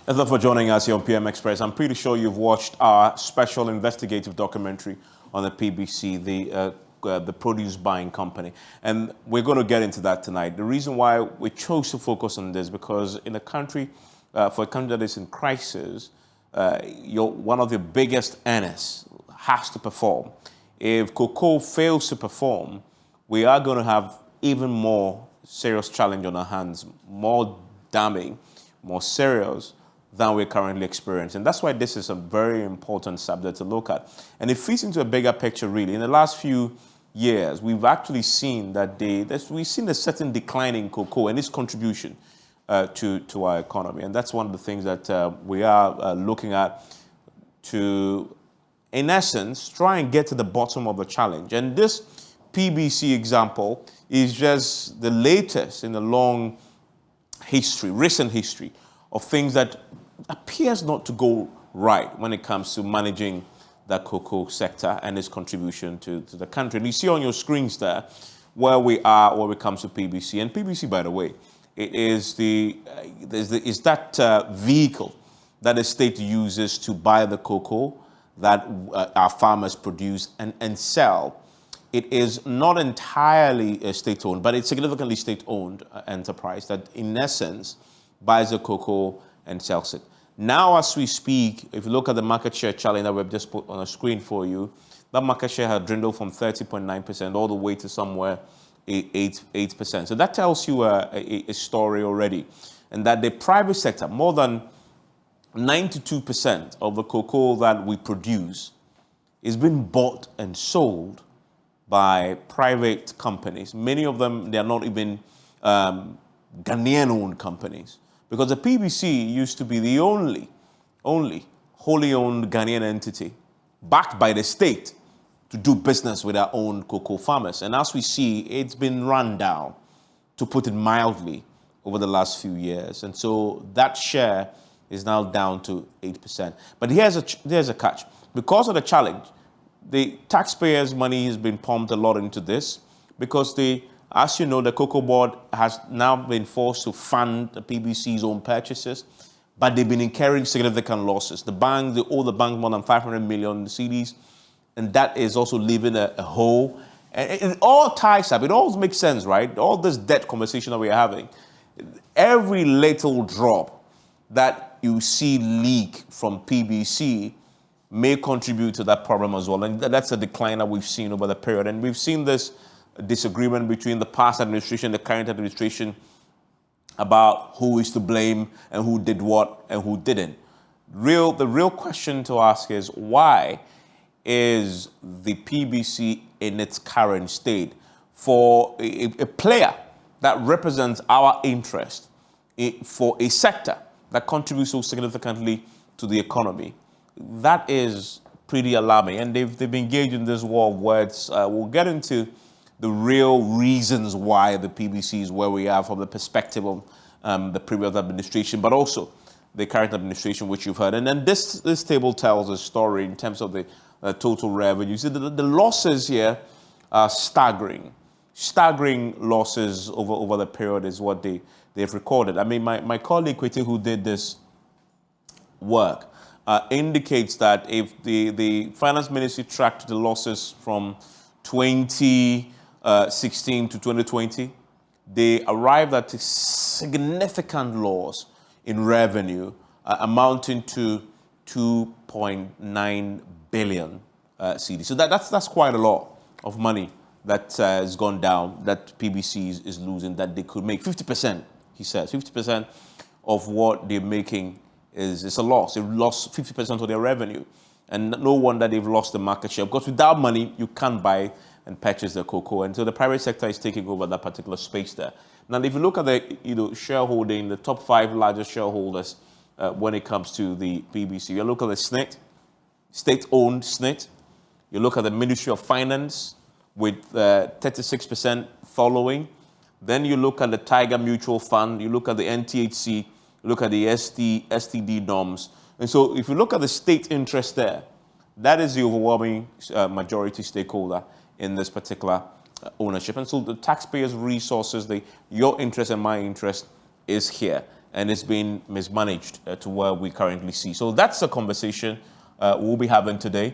Thank you for joining us here on PM Express. I'm pretty sure you've watched our special investigative documentary on the PBC, the produce buying company. And we're going to get into that tonight. The reason why we chose to focus on this, because in a country, for a country that is in crisis, one of the biggest earners has to perform. If cocoa fails to perform, we are going to have even more serious challenge on our hands, more damning, more serious than we're currently experiencing. That's why this is a very important subject to look at. And it fits into a bigger picture, really. In the last few years, we've actually seen that we've seen a certain decline in cocoa and its contribution to our economy. And that's one of the things that we are looking at to, in essence, try and get to the bottom of the challenge. And this PBC example is just the latest in a long history, recent history, of things that appears not to go right when it comes to managing the cocoa sector and its contribution to the country. And you see on your screens there where we are when it comes to PBC. And PBC, by the way, it is that vehicle that the state uses to buy the cocoa that our farmers produce and sell. It is not entirely state-owned, but it's significantly state-owned enterprise that, in essence, buys the cocoa and sells it. Now, as we speak, if you look at the market share challenge that we've just put on a screen for you, that market share has dwindled from 30.9% all the way to somewhere 8%. So that tells you a story already. And that the private sector, more than 92% of the cocoa that we produce is being bought and sold by private companies. Many of them, they are not even Ghanaian-owned companies. Because the PBC used to be the only wholly owned Ghanaian entity backed by the state to do business with our own cocoa farmers. And as we see, it's been run down, to put it mildly, over the last few years. And so that share is now down to 8%. But here's a catch. Because of the challenge, the taxpayers' money has been pumped a lot into this, because as you know, the Cocoa Board has now been forced to fund the PBC's own purchases, but they've been incurring significant losses. They owe the bank more than 500 million cedis, and that is also leaving a hole. And it all ties up. It all makes sense, right? All this debt conversation that we're having, every little drop that you see leak from PBC may contribute to that problem as well. And that's a decline that we've seen over the period. And we've seen this disagreement between the past administration and the current administration about who is to blame and who did what and who didn't. The real question to ask is, why is the PBC in its current state? For a player that represents our interest, for a sector that contributes so significantly to the economy, that is pretty alarming. And they've engaged in this war of words. We'll get into the real reasons why the PBC is where we are from the perspective of the previous administration, but also the current administration, which you've heard. And then this table tells a story in terms of the total revenue. See, the losses here are staggering. Staggering losses over the period is what they've recorded. I mean, my colleague, Kwete, who did this work, indicates that if the Finance Ministry tracked the losses from 2016 to 2020, they arrived at a significant loss in revenue amounting to 2.9 billion cedis. So that's quite a lot of money that has gone down, that PBC is losing, that they could make 50%, he says. 50% of what they're making is a loss. They've lost 50% of their revenue. And no wonder they've lost the market share, because without money, you can't buy and purchase the cocoa. And so the private sector is taking over that particular space there. Now, if you look at the shareholding, the top 5 largest shareholders when it comes to the PBC, you look at the SNIT, state-owned SNIT. You look at the Ministry of Finance with 36% following. Then you look at the Tiger Mutual Fund. You look at the NTHC. You look at the STD norms. And so if you look at the state interest there, that is the overwhelming majority stakeholder in this particular ownership. And so the taxpayers' resources, your interest and my interest is here. and it's been mismanaged to where we currently see. So that's a conversation we'll be having today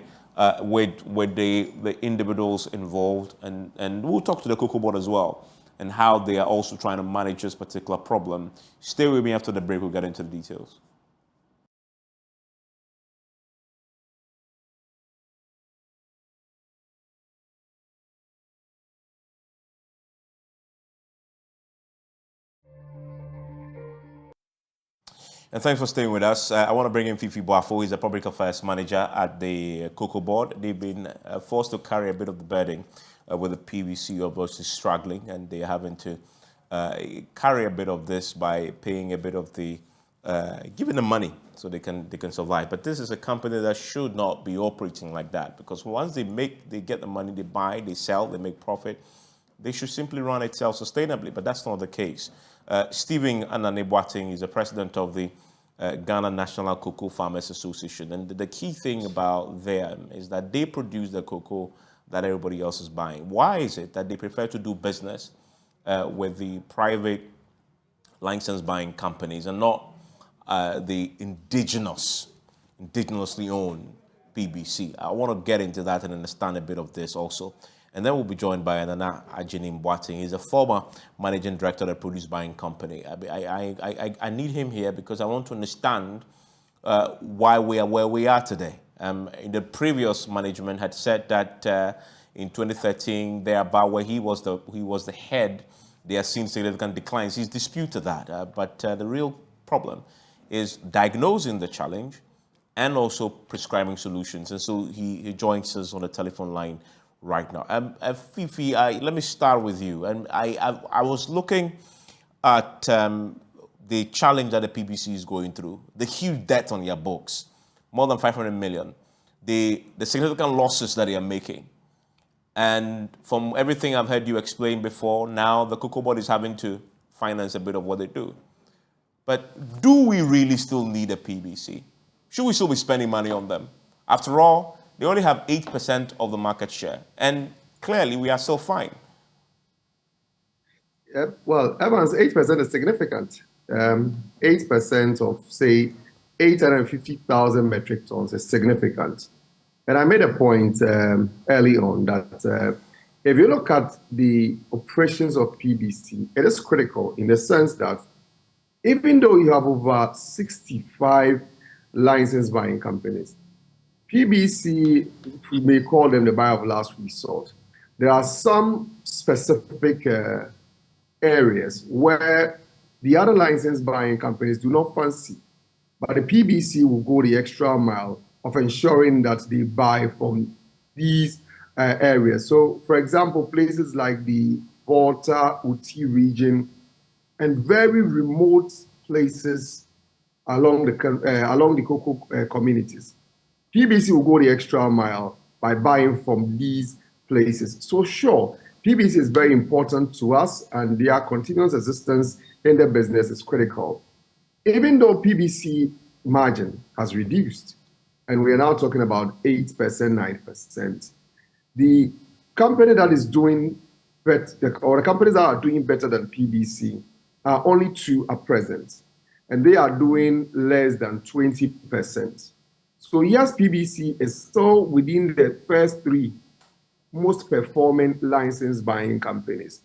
with the individuals involved, and we'll talk to the Cocoa Board as well, and how they are also trying to manage this particular problem. Stay with me after the break, we'll get into the details. And thanks for staying with us. I want to bring in Fifi Boafo. He's a public affairs manager at the Cocoa Board. They've been forced to carry a bit of the burden with the PBC, obviously struggling, and they're having to carry a bit of this by paying a bit of the, giving them money so they can survive. But this is a company that should not be operating like that, because once they get the money, they buy, they sell, they make profit, they should simply run it self-sustainably, but that's not the case. Stephen Ananebwating is the president of the Ghana National Cocoa Farmers Association, and the key thing about them is that they produce the cocoa that everybody else is buying. Why is it that they prefer to do business with the private license buying companies and not the indigenously owned PBC? I want to get into that and understand a bit of this also. And then we'll be joined by Nana Ajinim Boating. He's a former managing director of the produce buying company. I need him here because I want to understand why we are where we are today. In the previous management had said that in 2013, thereabout where he was the head, they are seeing significant declines. He's disputed that, but the real problem is diagnosing the challenge and also prescribing solutions. And so he joins us on the telephone line right now. Fifi, let me start with you. And I was looking at the challenge that the PBC is going through, the huge debt on your books, more than 500 million, the significant losses that they are making. And from everything I've heard you explain before, now the Cocoa Board is having to finance a bit of what they do. But do we really still need a PBC? Should we still be spending money on them? After all, they only have 8% of the market share. And clearly, we are still fine. Yeah, well, Evans, 8% is significant. 8% of, say, 850,000 metric tons is significant. And I made a point early on that if you look at the operations of PBC, it is critical in the sense that even though you have over 65 license buying companies, PBC, we may call them the buyer of last resort. There are some specific areas where the other license buying companies do not fancy, but the PBC will go the extra mile of ensuring that they buy from these areas. So, for example, places like the Volta, Uti region, and very remote places along the cocoa communities. PBC will go the extra mile by buying from these places. So sure, PBC is very important to us, and their continuous existence in the business is critical. Even though PBC margin has reduced, and we are now talking about 8%, 9%, the company that is doing better, or the companies that are doing better than PBC are only two at present, and they are doing less than 20%. So yes, PBC is still within the first three most performing license buying companies.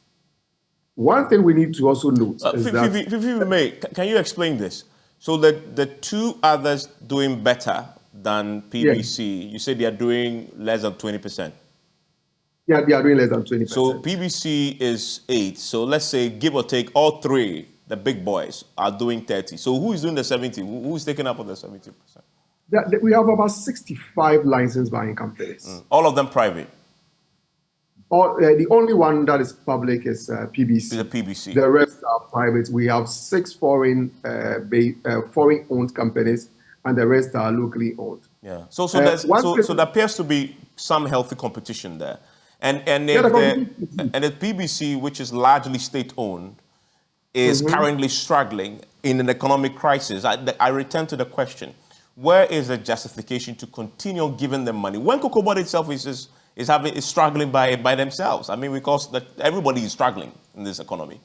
One thing we need to also note is that... Can you explain this? So the two others doing better than PBC, yes. You said they are doing less than 20%. Yeah, they are doing less than 20%. So PBC is 8. So let's say, give or take, all three, the big boys, are doing 30. So who is doing the 70? Who is taking up on the 70%? We have about 65 license buying companies. All of them private? The only one that is public is PBC. The PBC. The rest are private. We have 6 foreign-owned companies, and the rest are locally owned. Yeah. So there appears to be some healthy competition there. And the PBC, which is largely state-owned, is currently struggling in an economic crisis. I return to the question. Where is the justification to continue giving them money when Cocoa Board itself is struggling by themselves? I mean, because everybody is struggling in this economy.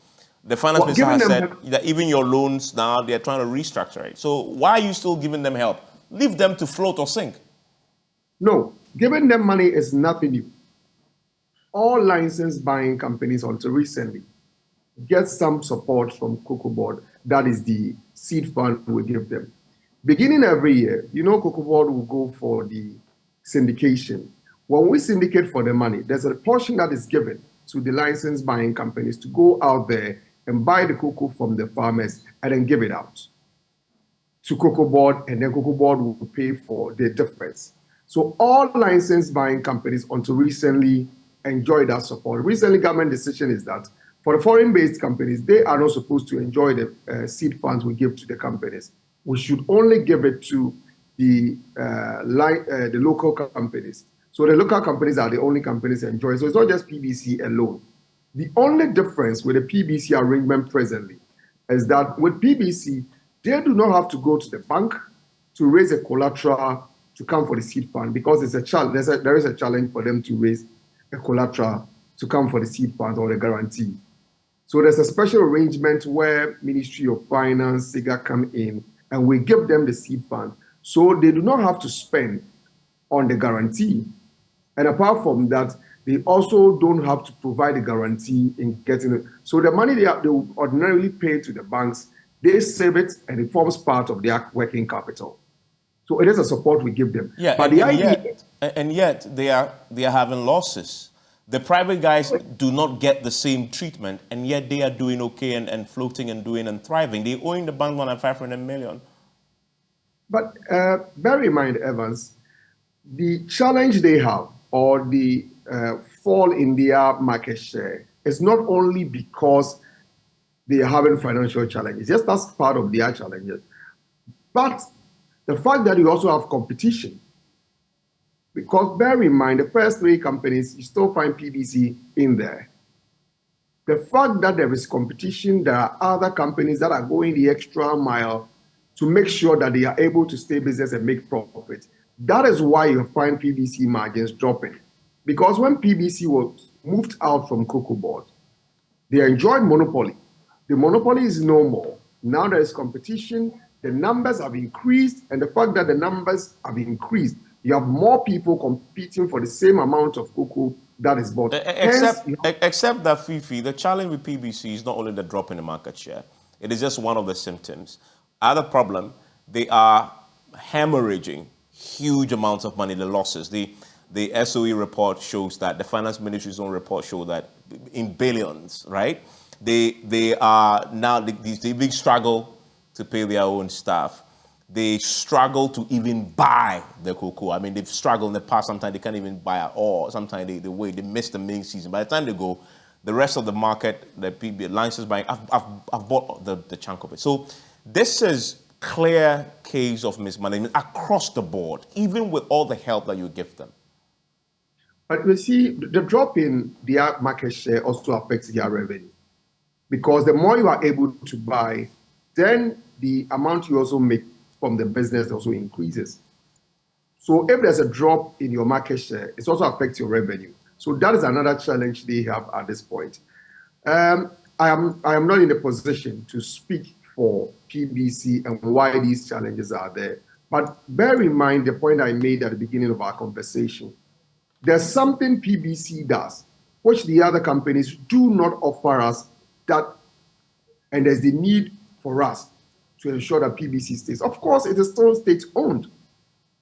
The finance minister giving has them said help, that even your loans now, they're trying to restructure it. So why are you still giving them help? Leave them to float or sink. no, giving them money is nothing new. All license buying companies until recently get some support from Cocoa Board. That is the seed fund we give them. Beginning every year, Cocoa Board will go for the syndication. When we syndicate for the money, there's a portion that is given to the license buying companies to go out there and buy the cocoa from the farmers and then give it out to Cocoa Board, and then Cocoa Board will pay for the difference. So all license buying companies until recently enjoy that support. Recently, government decision is that for the foreign-based companies, they are not supposed to enjoy the seed funds we give to the companies. We should only give it to the local companies. So the local companies are the only companies enjoy. So it's not just PBC alone. The only difference with the PBC arrangement presently is that with PBC, they do not have to go to the bank to raise a collateral to come for the seed fund, because it's there is a challenge for them to raise a collateral to come for the seed fund or the guarantee. So there's a special arrangement where Ministry of Finance, SIGA come in, and we give them the seed fund. So they do not have to spend on the guarantee. And apart from that, they also don't have to provide the guarantee in getting it. So the money they ordinarily pay to the banks, they save it and it forms part of their working capital. So it is a support we give them. Yeah, but yet they are having losses. The private guys do not get the same treatment, and yet they are doing okay and floating and doing and thriving. They owing the bank more than 500 million. But bear in mind, Evans, the challenge they have, or the fall in their market share, is not only because they are having financial challenges. Yes, that's part of their challenges. But the fact that you also have competition. Because bear in mind, the first three companies, you still find PBC in there. The fact that there is competition, there are other companies that are going the extra mile to make sure that they are able to stay business and make profit. That is why you find PBC margins dropping. Because when PBC was moved out from Cocoa Board, they enjoyed monopoly. The monopoly is no more. Now there is competition, the numbers have increased, and the fact that the numbers have increased, you have more people competing for the same amount of cocoa that is bought. Except that, Fifi, the challenge with PBC is not only the drop in the market share. It is just one of the symptoms. Other problem, they are hemorrhaging huge amounts of money, the losses. The SOE report shows that, the Finance Ministry's own report shows that in billions, right? They are now, they big struggle to pay their own staff. They struggle to even buy the cocoa. I mean, they've struggled in the past. Sometimes they can't even buy at all. Sometimes they miss the main season. By the time they go, the rest of the market, the PB license buying, I've bought the chunk of it. So this is clear case of mismanagement across the board, even with all the help that you give them. But we see the drop in their market share also affects their revenue. Because the more you are able to buy, then the amount you also make from the business also increases. So if there's a drop in your market share, it also affects your revenue. So that is another challenge they have at this point. I am not in a position to speak for PBC and why these challenges are there. But bear in mind the point I made at the beginning of our conversation. There's something PBC does, which the other companies do not offer us, that, and there's the need for us to ensure that PBC stays. Of course, it is still state-owned.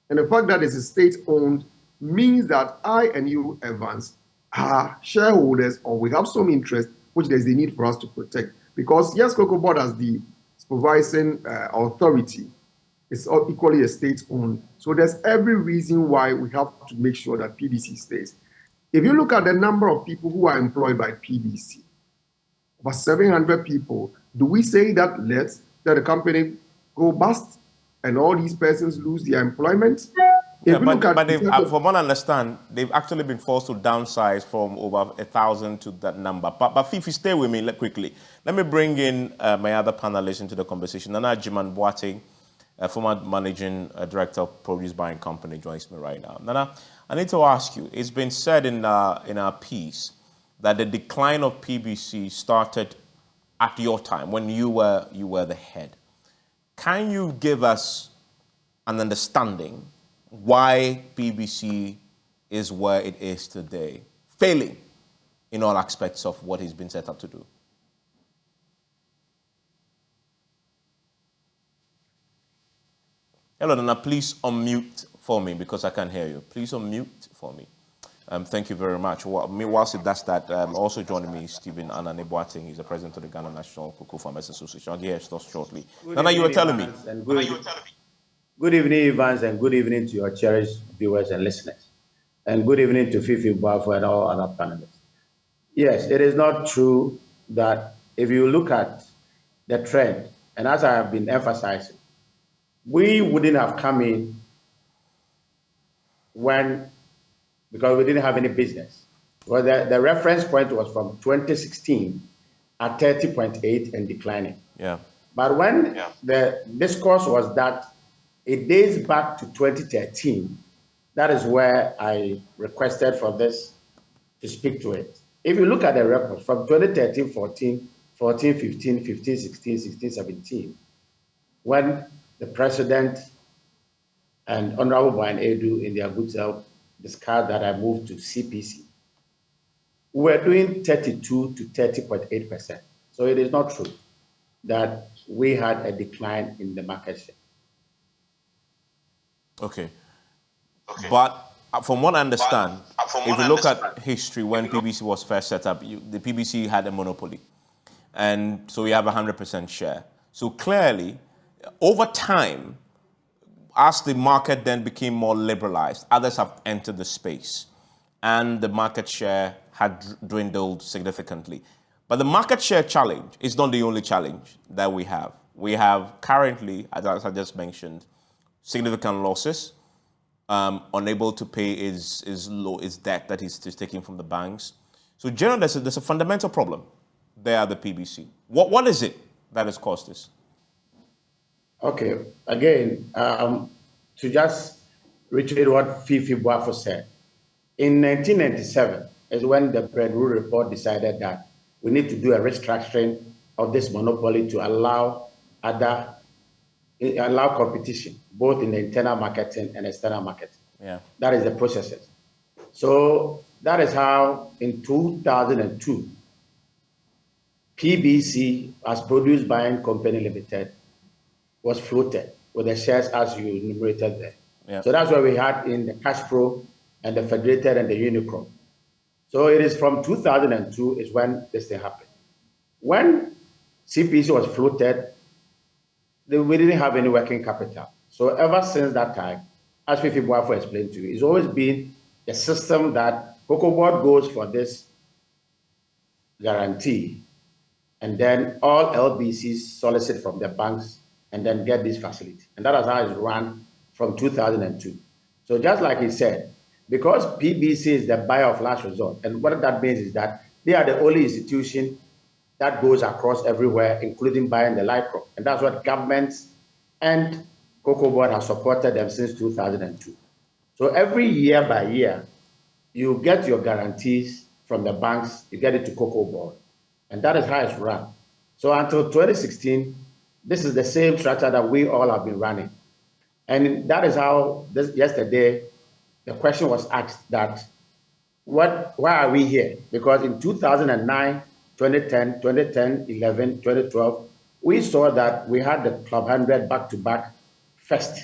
And the fact that it is state-owned means that I and you, Evans, are shareholders, or we have some interest, which there's the need for us to protect. Because yes, Cocoa Board as the supervising authority is equally a state-owned. So there's every reason why we have to make sure that PBC stays. If you look at the number of people who are employed by PBC, over 700 people, do we say that that the company go bust and all these persons lose their employment? Yeah, but from what I understand, they've actually been forced to downsize from over 1,000 to that number. But Fifi, stay with me quickly. Let me bring in my other panelists into the conversation. Nana Jiman Boateng, former managing director of produce buying company, joins me right now. Nana, I need to ask you, it's been said in our piece that the decline of PBC started at your time when you were the head. Can you give us an understanding why PBC is where it is today, failing in all aspects of what it's been set up to do? Hello, Nana, please unmute for me because I can't hear you. Please unmute for me. Thank you very much. Whilst it does that, also joining me is Stephen Ananeboating. He's the president of the Ghana National Cocoa Farmers Association. I'll hear his thoughts shortly. Nana, you were telling me. Good evening, Evans, and good evening to your cherished viewers and listeners. And good evening to Fifi Buafo and all other panelists. Yes, it is not true that if you look at the trend, and as I have been emphasizing, we wouldn't have come in because we didn't have any business. Well, the reference point was from 2016 at 30.8 and declining. Yeah. But when the discourse was that it dates back to 2013, that is where I requested for this to speak to it. If you look at the record from 2013, 14, 15, 16, 17, when the president and Honorable Brian Edu in their good self discussed that I moved to CPC, we were doing 32 to 30.8%. So it is not true that we had a decline in the market share. Okay. But from what I understand, if you look at history, when PBC was first set up, the PBC had a monopoly. And so we have 100% share. So clearly, over time, as the market then became more liberalized, others have entered the space. And the market share had dwindled significantly. But the market share challenge is not the only challenge that we have. We have currently, as I just mentioned, significant losses, unable to pay his debt that he's taking from the banks. So generally, there's a fundamental problem there at the PBC. What is it that has caused this? Okay, again, to just reiterate what Fifi Buafo said, in 1997 is when the Bread Rule Report decided that we need to do a restructuring of this monopoly to allow competition, both in the internal marketing and external marketing. Yeah. That is the processes. So that is how in 2002, PBC, as Produce Buying Company Limited, was floated with the shares as you enumerated there. Yeah. So that's what we had in the Cash Pro and the Federated and the Unicron. So it is from 2002 is when this thing happened. When CPC was floated, we didn't have any working capital. So ever since that time, as Fifi Buafo explained to you, it's always been a system that Cocoa Board goes for this guarantee, and then all LBCs solicit from the banks and then get this facility. And that is how it's run from 2002. So just like he said, because PBC is the buyer of last resort, and what that means is that they are the only institution that goes across everywhere, including buying the live crop. And that's what governments and Cocoa Board have supported them since 2002. So every year by year, you get your guarantees from the banks, you get it to Cocoa Board. And that is how it's run. So until 2016, this is the same structure that we all have been running. And that is how yesterday, the question was asked that, why are we here? Because in 2009, 2010, 11, 2012, we saw that we had the Club 100 back-to-back first.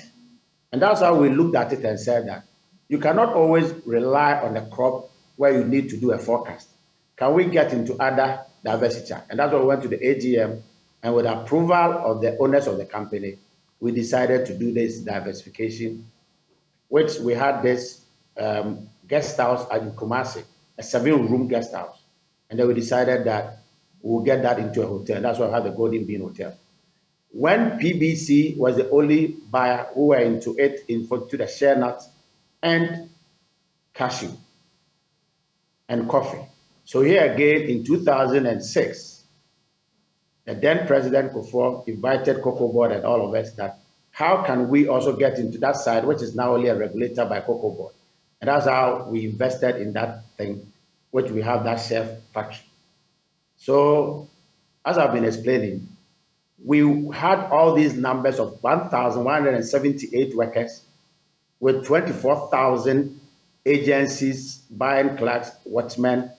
And that's how we looked at it and said that you cannot always rely on a crop where you need to do a forecast. Can we get into other diversity? And that's why we went to the AGM, and with approval of the owners of the company, we decided to do this diversification, which we had this guest house at Kumasi, a 7-room guest house. And then we decided that we'll get that into a hotel. That's why we had the Golden Bean Hotel. When PBC was the only buyer who were into it, to the share nuts and cashew and coffee. So here again in 2006, the then President Kufuor invited Cocoa Board and all of us that how can we also get into that side, which is now only a regulator by Cocoa Board. And that's how we invested in that thing, which we have that chef factory. So as I've been explaining, we had all these numbers of 1,178 workers with 24,000 agencies, buying clerks, watchmen,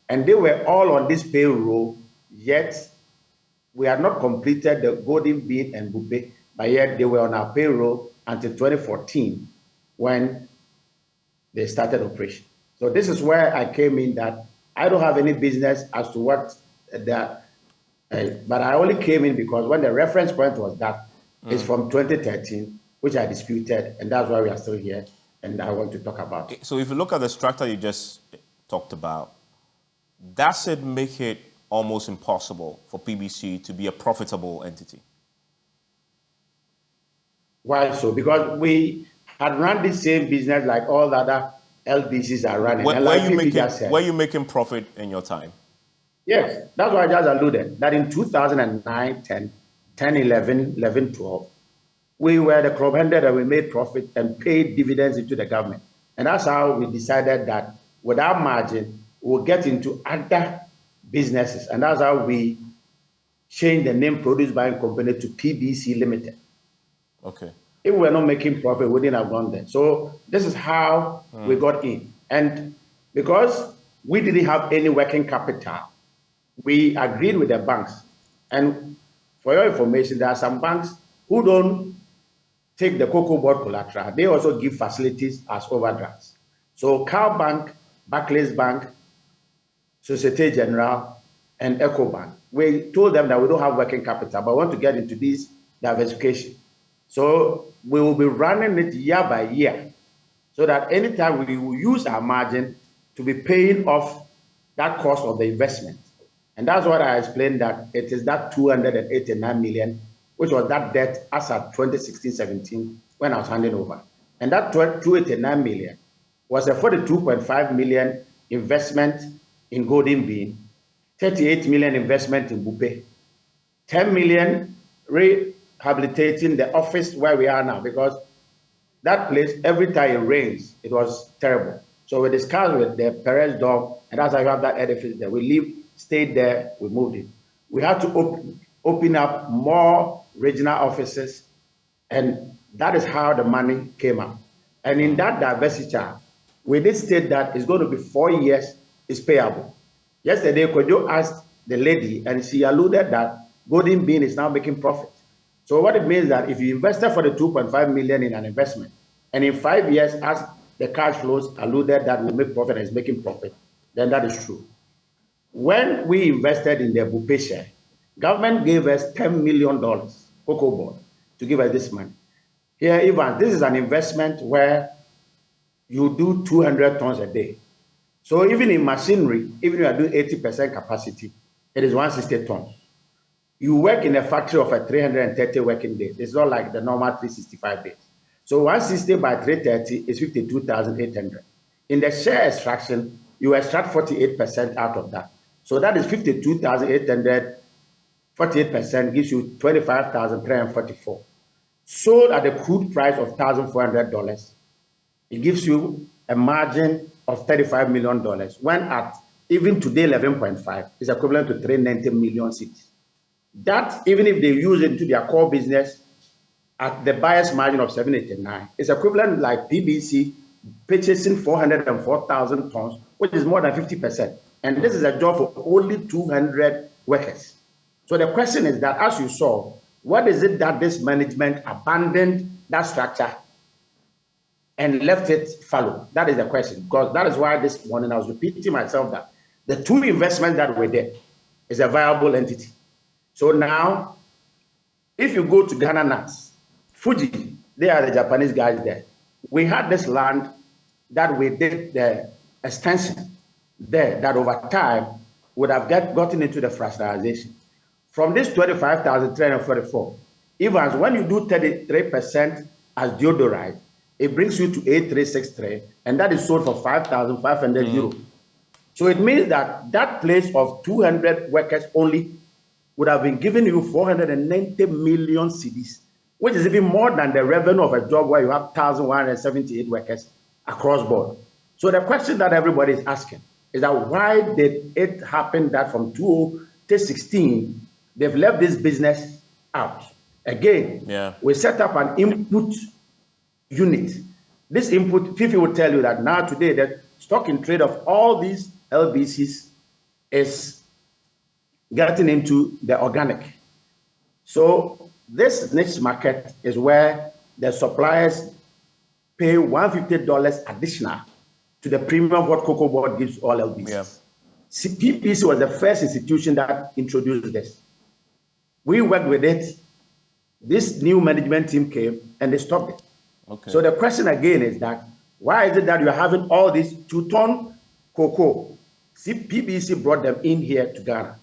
and they were all on this payroll, yet we had not completed the Golden Bean and Bupe, but yet they were on our payroll until 2014 when they started operation. So this is where I came in, that I don't have any business as to what that, but I only came in because when the reference point was that, it's from 2013, which I disputed, and that's why we are still here, and I want to talk about it. So if you look at the structure you just talked about, does it make it almost impossible for PBC to be a profitable entity? Why so? Because we had run the same business like all the other LDCs are running. Were you making profit in your time? Yes, that's why I just alluded that in 2009, 10, 11, 12, we were the club handed and we made profit and paid dividends into the government. And that's how we decided that with our margin, we'll get into other businesses. And that's how we changed the name Produce Buying Company to PBC Limited. Okay. If we were not making profit, we wouldn't have gone there. So this is how we got in. And because we didn't have any working capital, we agreed with the banks. And for your information, there are some banks who don't take the cocoa board collateral. They also give facilities as overdrafts. So Cal Bank, Barclays Bank, Societe Generale, and EcoBank, we told them that we don't have working capital, but we want to get into this diversification. So we will be running it year by year, so that anytime we will use our margin to be paying off that cost of the investment. And that's what I explained, that it is that 289 million, which was that debt as at 2016-17 when I was handing over. And that 289 million was a 42.5 million investment in Golden Bean, 38 million investment in Bupe, 10 million rehabilitating the office where we are now, because that place, every time it rains, it was terrible. So we discussed with the Perez dog, and that's how you have that edifice there. We stayed there, we moved it. We had to open up more regional offices, and that is how the money came up. And in that divestiture, we did state that it's going to be 4 years, it's payable. Yesterday, Kojo asked the lady, and she alluded that Golden Bean is now making profit. So what it means is that if you invested for the 2.5 million in an investment, and in 5 years, as the cash flows alluded that will make profit and is making profit, then that is true. When we invested in the Bupe share, government gave us $10 million, cocoa board, to give us this money. Here, Evans, this is an investment where you do 200 tons a day. So even in machinery, even if you are doing 80% capacity, it is 160 tons. You work in a factory of a 330 working days. It's not like the normal 365 days. So 160 by 330 is 52,800. In the share extraction, you extract 48% out of that. So that is 52,800. 48% gives you 25,344. Sold at the crude price of $1,400, it gives you a margin of $35 million. When at even today 11.5 is equivalent to 390 million cedis. That, even if they use it into their core business at the buyer's margin of 789, is equivalent like PBC purchasing 404,000 tons, which is more than 50%. And this is a job for only 200 workers. So the question is that, as you saw, what is it that this management abandoned that structure and left it fallow? That is the question, because that is why this morning I was repeating myself that the two investments that were there is a viable entity. So now, if you go to Ghana Nuts, Fuji, they are the Japanese guys there. We had this land that we did the extension there that over time would have gotten into the fractionalization. From this 25,344, Evans, when you do 33% as deodorite, it brings you to 8363, and that is sold for 5,500 euros. So it means that that place of 200 workers only would have been giving you 490 million cedis, which is even more than the revenue of a job where you have 1,178 workers across board. So the question that everybody is asking is that why did it happen that from 2016 They've left this business out. Again, we set up an input unit. This input, Fifi will tell you that now today, the stock in trade of all these LBCs is getting into the organic. So this niche market is where the suppliers pay $150 additional to the premium of what Cocoa Board gives all LBCs. Yeah. PBC was the first institution that introduced this. We worked with it. This new management team came and they stopped it. Okay. So the question again is that why is it that you're having all this 2-ton cocoa? See, PBC brought them in here to Ghana.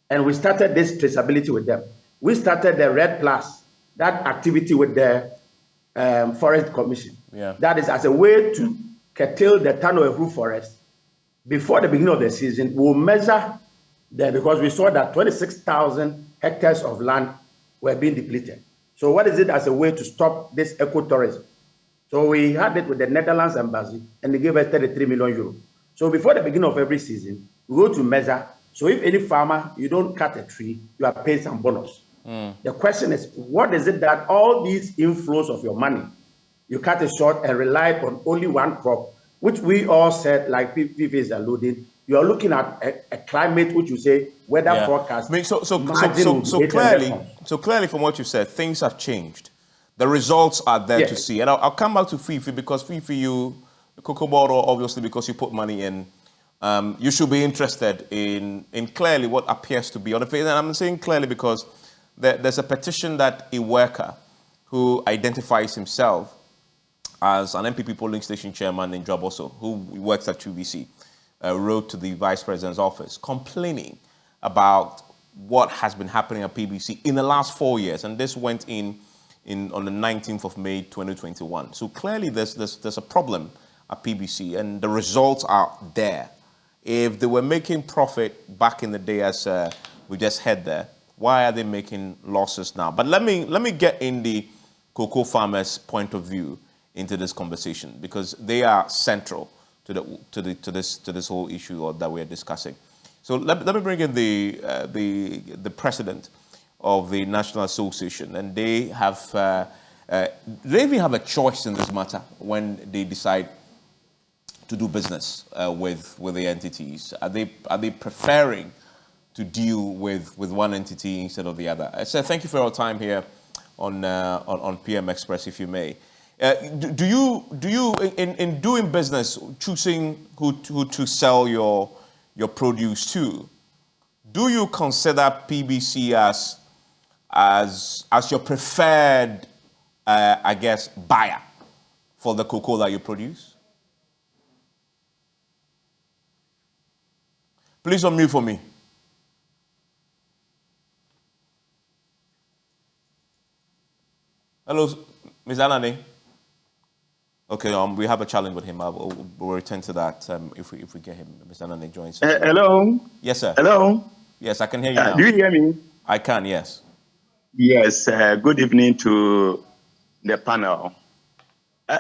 And we started this traceability with them. We started the Red Plus, that activity with the Forest Commission. Yeah. That is as a way to curtail the Tano forest. Before the beginning of the season, we'll measure there because we saw that 26,000 hectares of land were being depleted. So what is it as a way to stop this ecotourism? So we had it with the Netherlands embassy and they gave us 33 million euros. So before the beginning of every season, we go to measure. So if any farmer, you don't cut a tree, you are paid some bonus. The question is, what is it that all these inflows of your money, you cut it short and rely on only one crop, which we all said, like PV is alluding, you are looking at a climate which you say weather forecast. I mean, so clearly from what you said, things have changed. The results are there to see. And I'll come back to Fifi because Fifi, you, Cocoa Board, obviously because you put money in, you should be interested in clearly what appears to be on the face. And I'm saying clearly because there's a petition that a worker who identifies himself as an MPP polling station chairman in Joboso, who works at QVC, wrote to the vice president's office complaining about what has been happening at PBC in the last 4 years. And this went in on the 19th of May, 2021. So clearly there's a problem at PBC and the results are there. If they were making profit back in the day, as we just heard there, why are they making losses now? But let me get in the cocoa farmers' point of view into this conversation because they are central to this whole issue that we are discussing. So let me bring in the president of the National Association, and they have they even have a choice in this matter when they decide to do business with the entities. Are they preferring to deal with one entity instead of the other? So thank you for your time here on PM Express, if you may. Do you in doing business, choosing who to sell your produce to, do you consider PBC as your preferred, I guess, buyer for the cocoa that you produce? Please unmute for me. Hello, Ms. Anani. Okay, we have a challenge with him. We'll return to that if we get him. Ms. Anani joins us. Hello. Yes, sir. Hello. Yes, I can hear you now. Do you hear me? I can, yes. Yes. Good evening to the panel.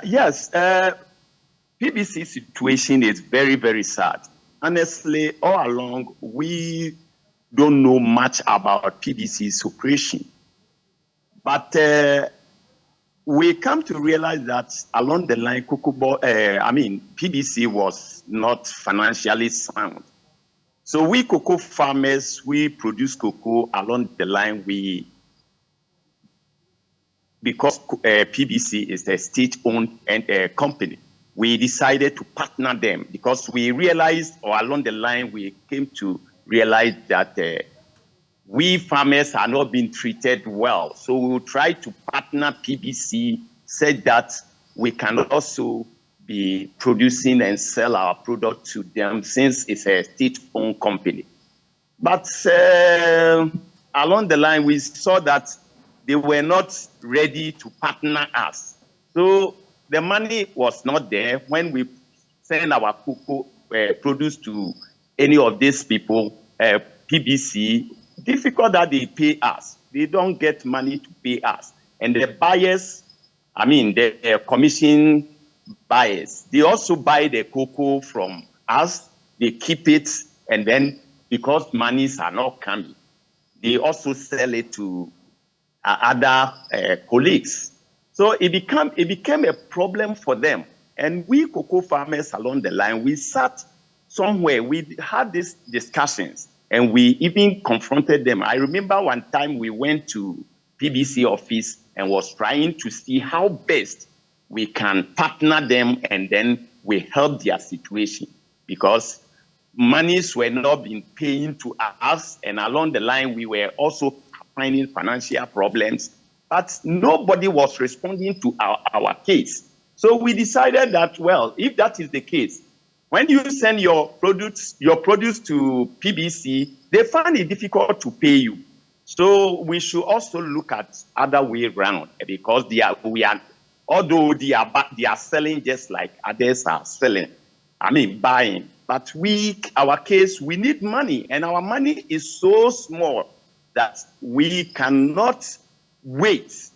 Yes, PBC situation is very, very sad. Honestly, all along, we don't know much about PBC's operation. But we come to realize that along the line, PBC was not financially sound. So we cocoa farmers, we produce cocoa along the line. Because PBC is a state-owned company, we decided to partner them because we realized, or along the line, we came to realize that we farmers are not being treated well. So we will try to partner PBC, said that we can also be producing and sell our product to them since it's a state-owned company. But along the line, we saw that they were not ready to partner us. So the money was not there when we send our cocoa produce to any of these people, PBC. Difficult that they pay us. They don't get money to pay us. And the buyers, the commission buyers, they also buy the cocoa from us. They keep it, and then because monies are not coming, they also sell it to other colleagues. So it became a problem for them. And we cocoa farmers along the line, we sat somewhere, we had these discussions, and we even confronted them. I remember one time we went to PBC office and was trying to see how best we can partner them, and then we help their situation, because monies were not being paying to us, and along the line we were also finding financial problems, but nobody was responding to our case. So we decided that, well, if that is the case, when you send your produce to PBC, they find it difficult to pay you. So we should also look at other way around, because although they are selling just like others are selling, buying. But our case, we need money, and our money is so small that we cannot wait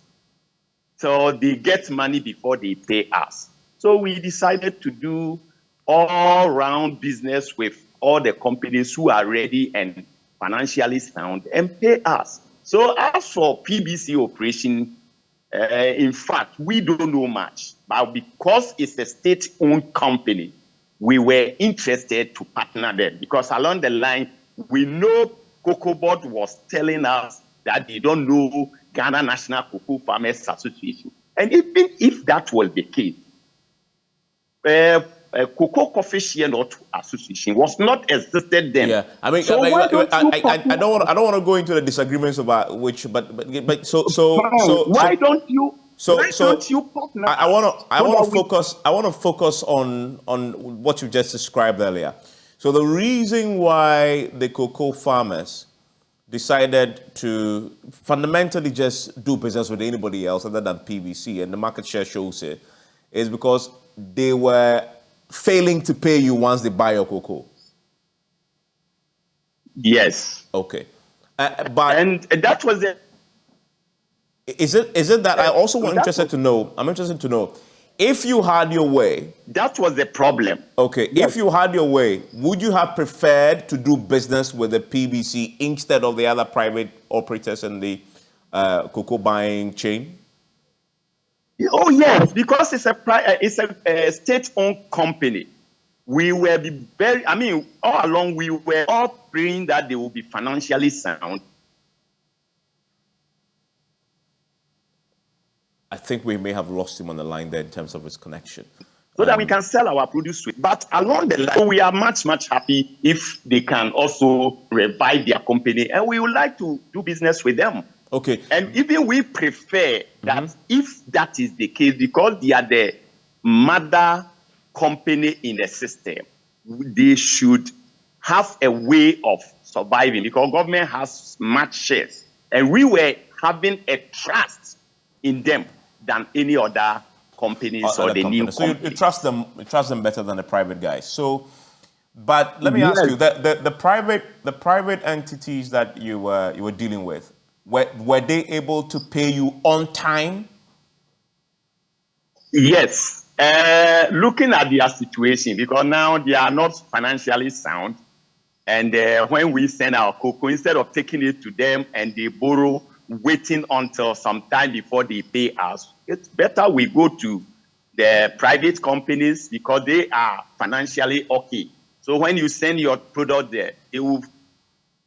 till they get money before they pay us. So we decided to do all-round business with all the companies who are ready and financially sound and pay us. So as for PBC operation, in fact, we don't know much, but because it's a state-owned company, we were interested to partner them, because along the line, we know Cocoa Board was telling us that they don't know Ghana National Cocoa Farmers Association. And even if that was the case, Cocoa Coffee Share Not Association was not existed then. Yeah, so I don't want to go into the disagreements about which, but why don't you? Why don't you partner? I want to focus on what you just described earlier. So the reason why the cocoa farmers decided to fundamentally just do business with anybody else other than PBC, and the market share shows it, is because they were failing to pay you once they buy your cocoa. Yes. Okay. And that was it. Is it that I also want interested to know? I'm interested to know if you had your way. That was the problem. Okay. Yes. If you had your way, would you have preferred to do business with the PBC instead of the other private operators in the cocoa buying chain? Oh yes, because it's a state-owned company. We were all along we were all praying that they will be financially sound. I think we may have lost him on the line there in terms of his connection. So that we can sell our produce with. But along the line, we are much, much happy if they can also revive their company, and we would like to do business with them. Okay. And even we prefer that if that is the case, because they are the mother company in the system, they should have a way of surviving, because government has much shares. And we were having a trust in them than any other companies or the new companies. So you trust them better than the private guys. So, but let me ask you, the private entities that you were dealing with, were they able to pay you on time? Yes. Looking at their situation, because now they are not financially sound, and when we send our cocoa, instead of taking it to them and they borrow, waiting until some time before they pay us, it's better we go to the private companies, because they are financially okay. So when you send your product there, they will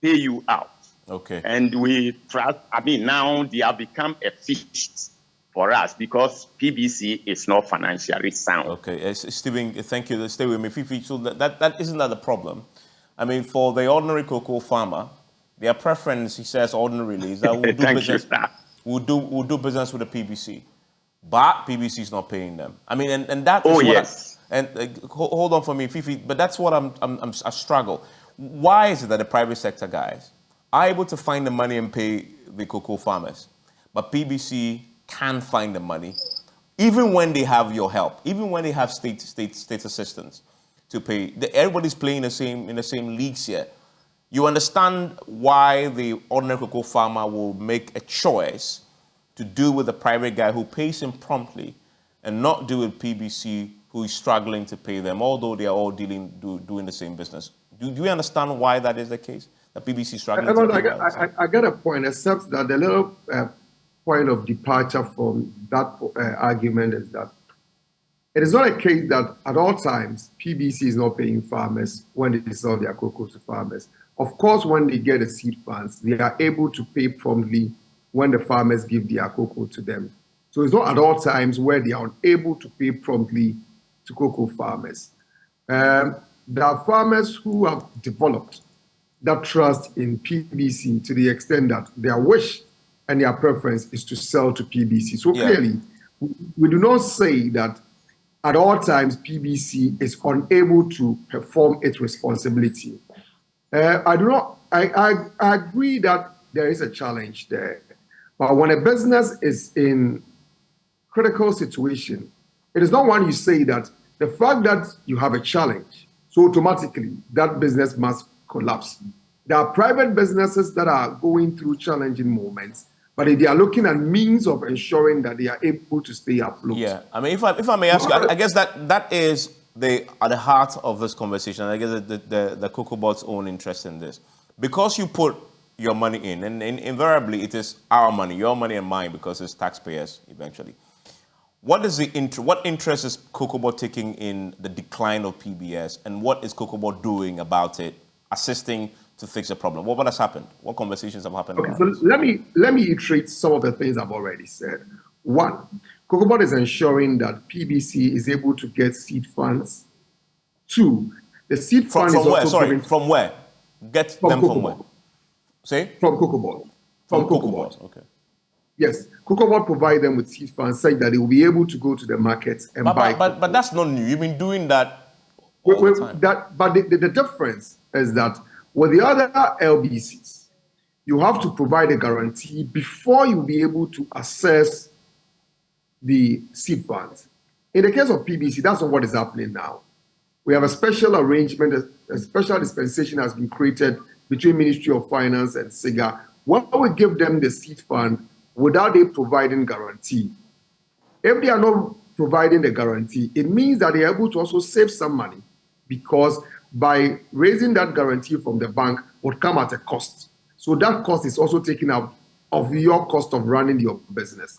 pay you out. Okay. And we trust, now they have become a feast for us, because PBC is not financially sound. Okay. Stephen, thank you. Stay with me. Fifi, so that isn't that the problem? For the ordinary cocoa farmer, their preference, he says, ordinarily, is that we'll do business with the PBC, but PBC is not paying them. And that. Oh yes. Hold on for me, Fifi. But that's what I struggle. Why is it that the private sector guys are able to find the money and pay the cocoa farmers, but PBC can't find the money, even when they have your help, even when they have state assistance to pay? Everybody's playing in the same leagues here. You understand why the ordinary cocoa farmer will make a choice to do with the private guy who pays him promptly, and not do with PBC who is struggling to pay them, although they are all doing the same business. Do you understand why that is the case? The PBC struggling Evans, to pay well. I get a point, except that the little point of departure from that argument is that it is not a case that at all times PBC is not paying farmers when they sell their cocoa to farmers. Of course, when they get the seed funds, they are able to pay promptly when the farmers give their cocoa to them. So it's not at all times where they are unable to pay promptly to cocoa farmers. There are farmers who have developed that trust in PBC to the extent that their wish and their preference is to sell to PBC. So clearly, we do not say that at all times PBC is unable to perform its responsibility. I agree that there is a challenge there. But when a business is in critical situation, it is not one you say that the fact that you have a challenge, so automatically that business must collapse. There are private businesses that are going through challenging moments, but they are looking at means of ensuring that they are able to stay afloat. Yeah, I mean, if I may ask you, I guess that is at the heart of this conversation. I guess the Cocoa Board's own interest in this, because you put your money in, and invariably it is our money, your money and mine, because it's taxpayers eventually. What interest is Cocoa Board taking in the decline of PBS, and what is Cocoa Board doing about it, assisting to fix the problem? What has happened? What conversations have happened? Okay, so let me iterate some of the things I've already said. One, Cocoa Board is ensuring that PBC is able to get seed funds. Two, the seed fund is where? also Sorry, from where? Get them from where? Say? From Cocoa Board. From Cocoa Board. Okay. Yes, Cocoa Board provide them with seed funds such that they will be able to go to the markets and buy. But that's not new. You've been doing that all the time. But the difference is that with the other LBCs, you have to provide a guarantee before you'll be able to access the seed funds. In the case of PBC, that's not what is happening now. We have a special arrangement, a special dispensation has been created between Ministry of Finance and SIGA, where we give them the seed fund without they providing guarantee. If they are not providing the guarantee, it means that they are able to also save some money, because by raising that guarantee from the bank would come at a cost. So that cost is also taken out of your cost of running your business.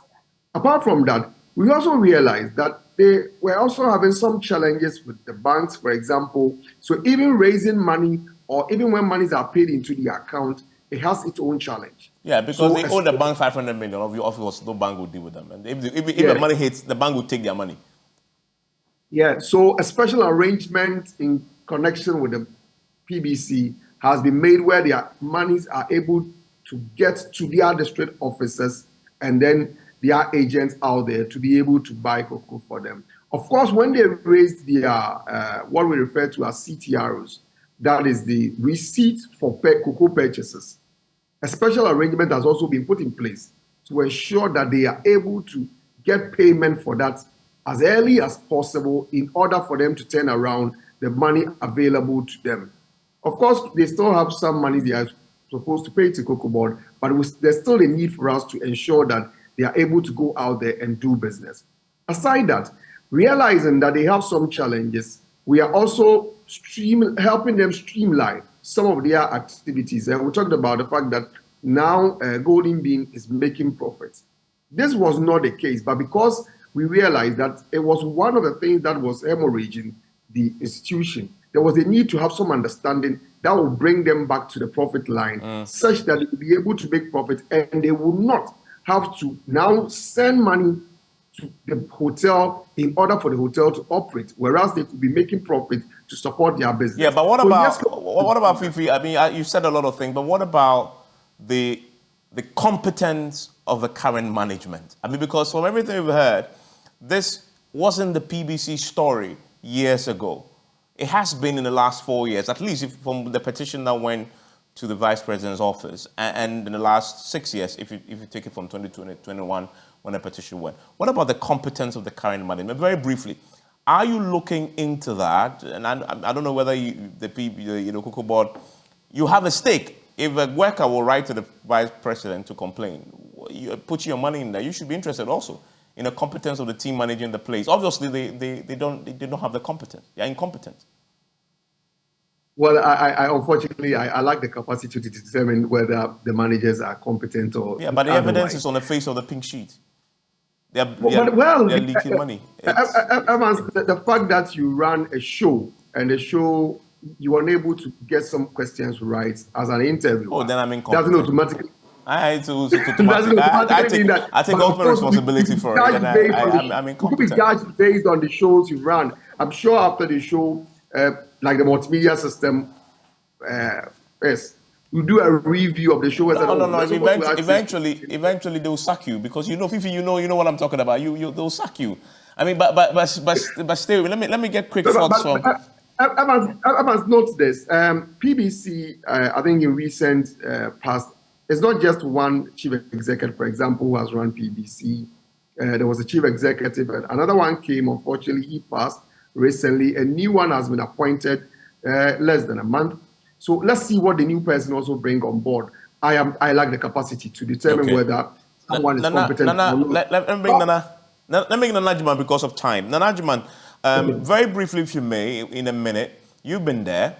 Apart from that, we also realized that they were also having some challenges with the banks, for example. So even raising money, or even when monies are paid into the account, it has its own challenge. Yeah, because they owe the bank 500 million. Of course, no bank will deal with them. And if the money hits, the bank will take their money. Yeah, so a special arrangement in connection with the PBC has been made where their monies are able to get to their district officers and then their agents out there to be able to buy cocoa for them. Of course, when they raise their what we refer to as CTROs, that is the receipt for cocoa purchases, a special arrangement has also been put in place to ensure that they are able to get payment for that as early as possible in order for them to turn around the money available to them. Of course, they still have some money they are supposed to pay to Cocoa Board, but there's still a need for us to ensure that they are able to go out there and do business. Aside that, realizing that they have some challenges, we are also helping them streamline some of their activities. And we talked about the fact that now Golden Bean is making profits. This was not the case, but because we realized that it was one of the things that was hemorrhaging the institution, there was a need to have some understanding that will bring them back to the profit line, such that they will be able to make profit and they will not have to now send money to the hotel in order for the hotel to operate, whereas they could be making profit to support their business. Yeah, but what about Fifi? I mean, you said a lot of things, but what about the competence of the current management? I mean, because from everything we've heard, this wasn't the PBC story years ago. It has been in the last 4 years, at least from the petition that went to the Vice President's office, and in the last 6 years, if you take it from 2020 to 21, when the petition went. What about the competence of the current management? Very briefly, are you looking into that? And I don't know whether the Cocoa Board, you have a stake. If a worker will write to the Vice President to complain, you put your money in there, you should be interested also in the competence of the team managing the place. Obviously, they don't have the competence. They are incompetent. Well, I unfortunately, I lack the capacity to determine whether the managers are competent or Yeah, but the evidence otherwise. is on the face of the pink sheet. They're Well, leaking money. Evans, the fact that you ran a show and the show you were unable to get some questions right as an interviewer, Then I'm doesn't incompetent. automatically. It's Doesn't automatically mean that. I take but of ultimate course, responsibility for it, and I'm you could be incompetent. judged based on the shows you run. I'm sure after the show, like the multimedia system, yes, you do a review of the show. No. Eventually they'll sack you because Fifi, you know what I'm talking about. They'll sack you. I mean, but stay with me. Let me get quick thoughts from. I must note this. PBC, I think in recent past, it's not just one chief executive, for example, who has run PBC. There was a chief executive, and another one came. Unfortunately, he passed recently. A new one has been appointed less than a month. So let's see what the new person also bring on board. I lack the capacity to determine whether someone is competent or not. Let me bring Nana Jiman because of time. Nana Jiman, very briefly, if you may, in a minute, you've been there.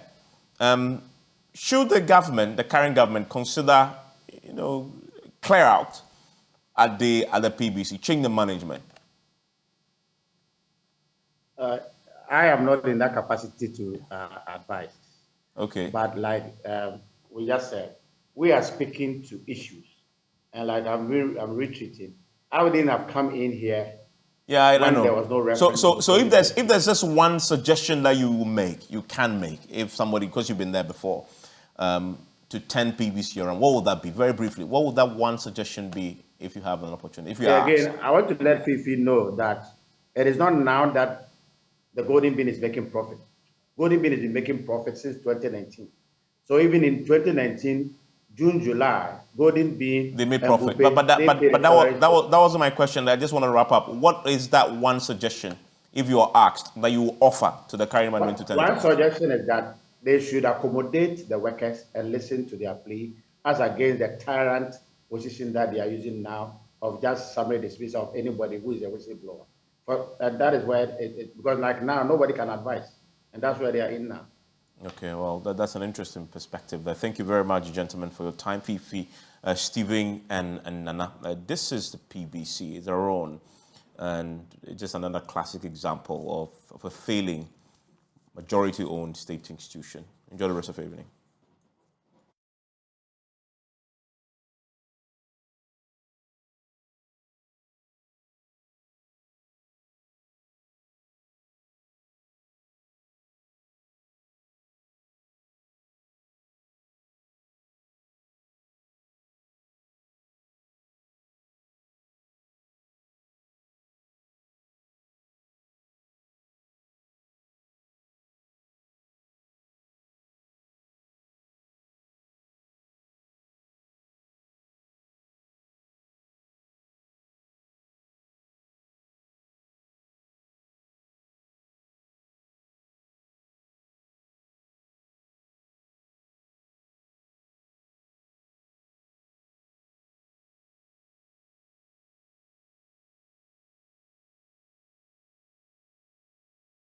Should the current government, consider, clear out at the PBC, change the management? I am not in that capacity to advise. Okay. But like we just said, we are speaking to issues, and like I'm retreating. I wouldn't have come in here. Yeah, I know. There was no reference. So if there's just one suggestion that you can make, if somebody, because you've been there before, to 10 PBC around, what would that be? Very briefly, what would that one suggestion be if you have an opportunity? If you again, I want to let Fifi know that it is not now that the Golden Bean is making profit. Golden Bean has been making profit since 2019. So even in 2019, June, July, Golden Bean, they made profit. But that wasn't my question. I just want to wrap up. What is that one suggestion, if you are asked, that you will offer to the current management to tell you? One suggestion is that they should accommodate the workers and listen to their plea, as against the tyrant position that they are using now of just summary dismissal of anybody who is a whistleblower. That is where because like now nobody can advise, and that's where they are in now. Okay, well, that's an interesting perspective. Thank you very much, gentlemen, for your time. Fifi, Stephen, and Nana. This is the PBC. It's our own, and it's just another classic example of a failing majority-owned state institution. Enjoy the rest of your evening.